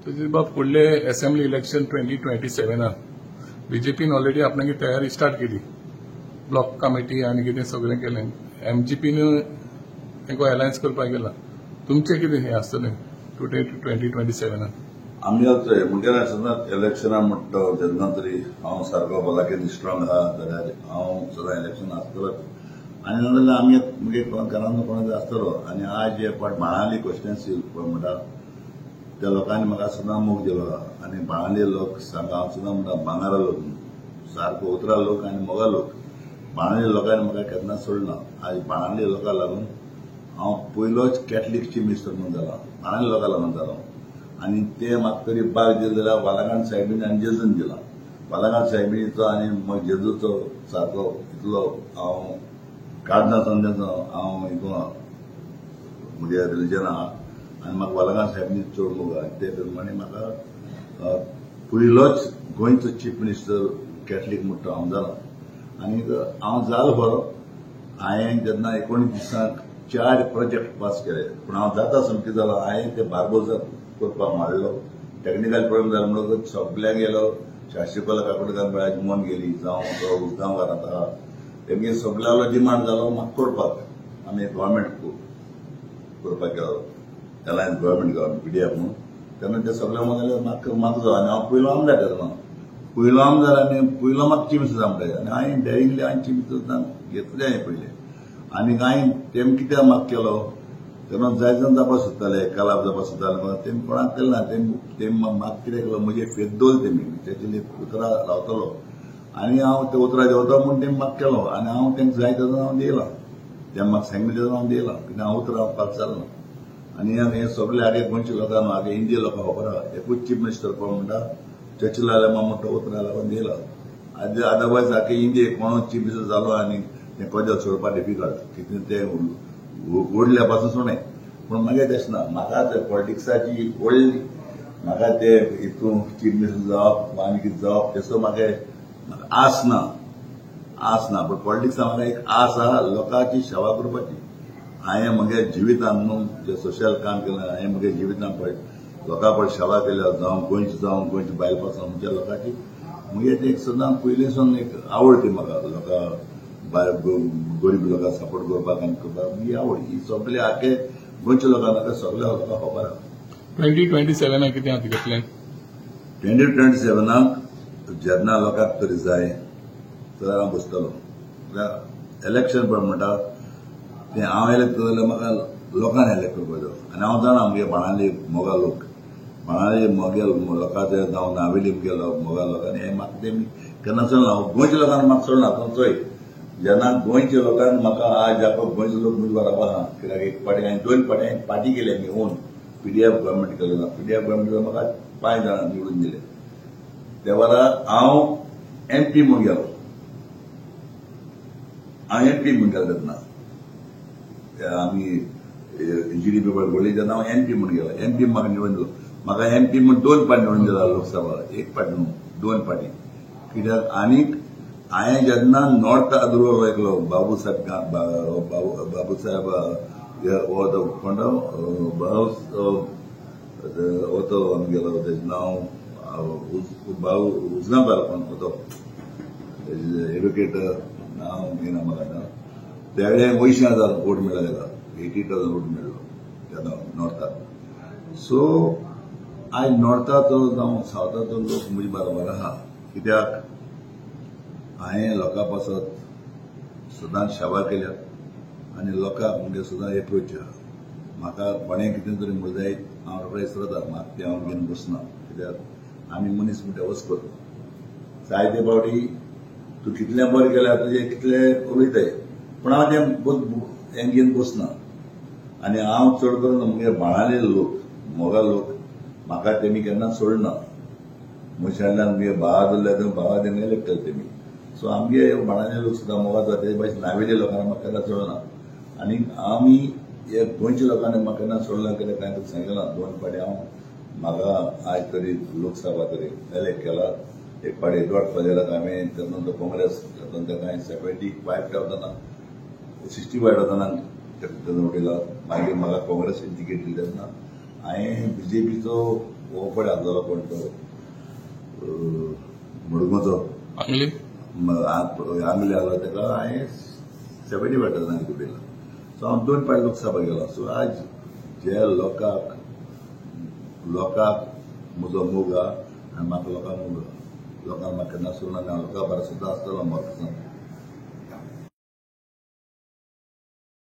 तुझे बाब फुडले असेंब्ली इलेक्शन 2027 बीजेपीन ऑलरेडी आपणाची तयारी स्टार्ट केली. ब्लॉक कमिटी आनी कितें सगळें केलें. एमजीपीन तेंको अलायन्स करपाक गेला. तुमचें कितें हें आसतलें 2027? आमी आतां मुखेल सदांच इलेक्शना म्हणटा जेन्ना तरी हांव सारको भलायकेन स्ट्रॉंग आहा जाल्यार हांव सदां इलेक्शन आसतलोच. आनी नाजाल्यार आमी मुगे घरांत कोणाचो आसतलो. आनी आज जे पाट बाणावली कॉन्स्टिट्युएन्सी म्हणटा त्या लोकांनी म्हाका सदां मोग दिलो आहा. आनी बाणावली लोक सांगा हांव सदां म्हणटा बांगारा लोक सारको उतरा लोक आनी मोगा लोक बाणावली लोकांनी म्हाका केन्ना सोडना. आज बाणावली लोकांक लागून हांव पयलोच कॅथलीक चीफ मिनिस्टर म्हणून जाला. बाणावली लोकांक लागून जालो. आनी ते म्हाका तरी बाग दिलो जाल्यार वालाकांड साहेबीन आनी जेजून दिला. वालाकांड साहेबीचो आनी मग जेजूचो सारको इतलो हांव काडना संदेचो हांव हितून म्हज्या रिलीजन आहा. आनी म्हाका वालाकांड साहेबीन चड मोग आहा. ते प्रमाणे म्हाका पयलोच गोंयचो चीफ मिनिस्टर कॅथलीक म्हणटा हांव जाला. आनी हांव जालो बरो. हांवें जेन्ना 19 दिसांक 4 प्रोजेक्ट पास केले. पूण हांव जाता सामकें जालो. हांवें ते बार्बोसार करपाक मारलो. टॅक्निकल प्रॉब्लेम जालो म्हणून सगळ्यांक गेलो. शास्त्रीकला काकोडकार मेळाची मन गेली जावं उजगांवकार आतां तेमगे सगळ्यालो डिमांड जालो म्हाका करपाक. आमी गव्हर्मेंट करपाक गेलो. अलायन्स गव्हर्मेंट पीडीएफ म्हणून. तेन्ना ते सगळे म्हाका जाय. आनी हांव पयलो आमदार तेन्ना. पयलो आमदार आनी पयलो म्हाका चीफ मिनिस्टर म्हणटाय. आनी हांवें डायरेक्टली हांवें चीफ मिनिस्टर घेतलें हांवें पयलें. आनी हांवें तेम कित्याक म्हाका केलो तेन्ना जाय जावन जावपाक सोदताले कलाब जावपाक सोदताले. तेमी कोणाक केलें ना. तेमी म्हाका कितें केलो म्हजे फेत दवरले तेमी. तेचे उतरां रावतलो आनी हांव ते उतरां देंवता म्हूण तेमी म्हाका केलो. आनी हांव तेंका जाय तेन्ना हांव दिला. तेमी म्हाका सांगिल्लें तेन्ना हांव दिला. कित्याक हांव उतरां रावपाक चलना. आनी हे सगळे आगे गोंयचे लोकांक आगे इंडिया लोकांक खबर आहा. एकूच चीफ मिनिस्टर कोण म्हणटा चर्चिल म्हणटा उतरां लागून दिला. अदरवायज आगे इंडियेक कोण चीफ मिनिस्टर जालो आनी ते पद सोडपाक डिफिकल्ट. कितें ते ओडल्या पासून सुणें. पूण मागीर तशें ना. म्हाका ते पॉलिटिक्साची व्हडली म्हाका ते हितून चीफ मिनिस्टर जावप आनी कितें जावप तेचो म्हाका आस ना. पूण पॉलिटिक्सान म्हाका एक आस आहा लोकांची सेवा करपाची. हांवें म्हगे जिवितांत न्हू जे सोशल काम केलें. हांवें म्हगे जिवितांत पळय लोकां पळय सेवा केल्या जावं गोंयची बायल पासून म्हणजे लोकांची म्हगे ते सदां पयलींसून एक आवड ती म्हाका. लोकां गरीब लोकांक सपोर्ट करपाक आनी करपाक ही आवड. ही सगळे आखे गोंयच्या लोकांक सगळ्या लोकांक खबर आहा. 2027 कितें आतां घेतलें? 2027 जेन्ना लोकांक तरी जाय तर हांव बसतलो. इलेक्शन पळय म्हणटा तें हांव इलेक्ट करतलो जाल्यार म्हाका लोकांनी इलेक्ट करपाक जाय. आनी हांव जाणा म्हगे बाणावली मोगा लोक बाणावली मोगे लोकांचे जावं नावेली म्हगे मोगा लोकांनी हें म्हाका तेमी केन्ना चलना. गोंयच्या लोकांनी म्हाका चलना. पूण चोय जेन्ना गोंयच्या लोकांनी म्हाका आज जावपाक गोंयचे लोक म्हजे बरोबर आहा. कित्याक एक पाटी हांवें 2 पाटी हांवें पार्टी केली आमी ओन पीडीएफ गव्हर्मेंट केलें ना. पीडीएफ गव्हर्मेंट म्हाका 5 जाणां निवडून दिले. त्या वेळार हांव एमपी म्हणून गेलो. हांव एमपी म्हणून गेलो तेन्ना आमी जीडीपी बोडली जेन्ना हांव एमपी म्हणून गेलो. एमपी म्हाका निवडून दिलो. म्हाका एमपी म्हणून 2 पाटी निवडून दिला लोकसभा. एक पाटी न्हू 2 पाटी. कित्याक आनीक हांवें जेन्ना नॉर्थ आदुरो एकलो बाबूसाहेब हो तो कोण हो तो आमगेलो तेजें नांव उजगांवकार कोण तो एडुकेटर नांव येना म्हाका. त्या वेळार 80,000 वोट मेळ्ळा तेका. 80,000 वोट मेळ्ळो तेन्ना नॉर्थाक. सो आयज नॉर्थाचो जावं सावथाचो लोक म्हजे बरोबर आहा. कित्याक हांवें लोकां पासत सदां सेवा केल्या आनी लोकांक म्हणजे सदां एप्रोच आहा. म्हाका कोणें कितें तरी म्हणलें जायत हांव रोखडें विसरता. म्हाका तें हांव घेवन बसना. कित्याक आमी मनीस म्हणटा वच करता. जायते फावटी तूं कितलें बरें केल्यार तुजें कितलें उलयताय. पूण हांव तें हें घेवन बसना. आनी हांव चड करून म्हगे बाणावले लोक मोगा लोक म्हाका तेमी केन्ना सोडना. म्हज्यान म्हगे भावा धरल्या भावा तेमी इलेक्ट केले तेमी. सो आमगे बाणावले लोक सुद्दां मोगा जाता ते भाशेन नावेली लोकांनी म्हाका केन्ना सोडना. आनी आमी हे गोंयच्या लोकांनी म्हाका केन्ना सोडना. कित्याक हांवें तुका सांगलें 2 पाटी हांव म्हाका आज तरी लोकसभा तरी इलेक्ट केला. एक पाटी 1.5 पदेलाक हांवें तेन्ना तो काँग्रेस तेका हांवें 75,000 65,000 तेन्ना उडयला. मागीर म्हाका काँग्रेसीन तिकेट दिली तेन्ना हांवें बीजेपीचो हो पळय आसलो कोण तो मडगोचो आंगली आंगले आसलो ताका हांवें 70% दिला. सो हांव 2 फावट लोकसभा गेलो. सो आज जे लोकांक म्हजो मोग आहा आनी म्हाका लोकांक मोग आहा. लोकांक म्हाका केन्ना सोडना. हांव लोकां बरो सुद्दां आसतलो म्हाका